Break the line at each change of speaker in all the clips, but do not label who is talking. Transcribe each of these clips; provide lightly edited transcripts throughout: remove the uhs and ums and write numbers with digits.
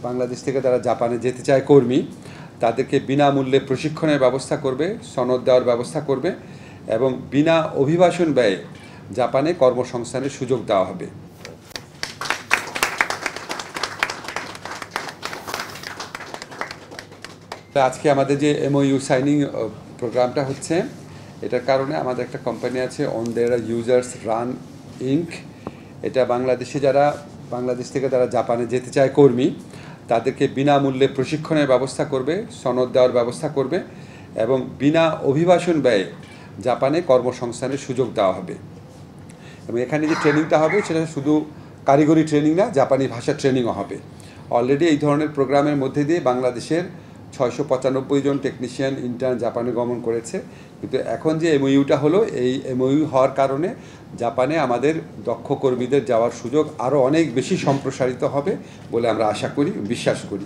বাংলাদেশ থেকে যারা জাপানে যেতে চায় কর্মী তাদেরকে বিনামূল্যে প্রশিক্ষণের ব্যবস্থা করবে, সনদ দেওয়ার ব্যবস্থা করবে এবং বিনা অভিবাসন ব্যয়ে জাপানে কর্মসংস্থানের সুযোগ দেওয়া হবে। আজকে আমাদের যে এমওইউ সাইনিং প্রোগ্রামটা হচ্ছে, এটার কারণে আমাদের একটা কোম্পানি আছে অন্দেরা ইউজার্স রান ইনক। এটা বাংলাদেশ থেকে যারা জাপানে যেতে চায় কর্মী তাদেরকে বিনামূল্যে প্রশিক্ষণের ব্যবস্থা করবে, সনদ দেওয়ার ব্যবস্থা করবে এবং বিনা অভিবাসন ব্যয়ে জাপানে কর্মসংস্থানের সুযোগ দেওয়া হবে। এবং এখানে যে ট্রেনিংটা হবে সেটা শুধু কারিগরি ট্রেনিং না, জাপানি ভাষা ট্রেনিংও হবে। অলরেডি এই ধরনের প্রোগ্রামের মধ্যে দিয়ে বাংলাদেশের 695 জন টেকনিশিয়ান ইন্টার্ন জাপানে গমন করেছে। কিন্তু এখন যে এমওইউটা হলো, এই এমওইউ হওয়ার কারণে জাপানে আমাদের দক্ষ কর্মীদের যাওয়ার সুযোগ আরও অনেক বেশি সম্প্রসারিত হবে বলে আমরা আশা করি, বিশ্বাস করি।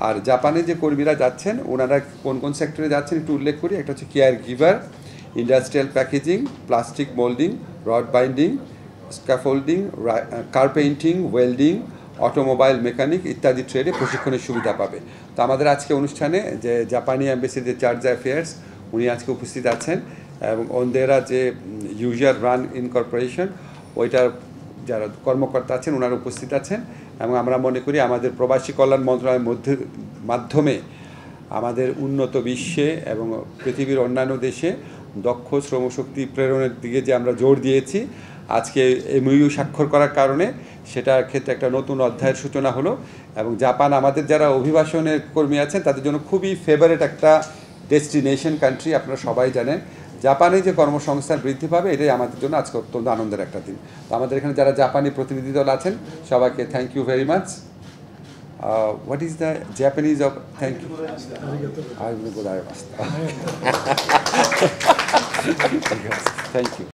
আর জাপানে যে কর্মীরা যাচ্ছেন ওনারা কোন কোন সেক্টরে যাচ্ছেন একটু উল্লেখ করি। একটা হচ্ছে care giver, industrial packaging, plastic moulding, rod binding, scaffolding, car painting, welding, automobile mechanic ইত্যাদি ট্রেডে প্রশিক্ষণের সুবিধা পাবে। তো আমাদের আজকে অনুষ্ঠানে যে জাপানি অ্যাম্বাসির যে চার্জ অ্যাফেয়ার্স উনি আজকে উপস্থিত আছেন এবং অন্দেরা যে ইউজার রান ইনকর্পোরেশন ওইটার যারা কর্মকর্তা আছেন ওনারা উপস্থিত আছেন। এবং আমরা মনে করি আমাদের প্রবাসী কল্যাণ মন্ত্রণালয়ের মাধ্যমে আমাদের উন্নত বিশ্বে এবং পৃথিবীর অন্যান্য দেশে দক্ষ শ্রমশক্তি প্রেরণের দিকে যে আমরা জোর দিয়েছি, আজকে এমওইউ স্বাক্ষর করার কারণে সেটার ক্ষেত্রে একটা নতুন অধ্যায়ের সূচনা হলো। এবং জাপান আমাদের যারা অভিবাসনের কর্মী আছেন তাদের জন্য খুবই ফেভারিট একটা ডেস্টিনেশন কান্ট্রি। আপনারা সবাই জানেন জাপানে যে কর্মসংস্থান বৃদ্ধি পাবে এটাই আমাদের জন্য আজকে অত্যন্ত আনন্দের একটা দিন। তো আমাদের এখানে যারা জাপানি প্রতিনিধি দল আছেন সবাইকে thank you very much. What is the Japanese of thank you? Arigatou gozaimashita. Thank you.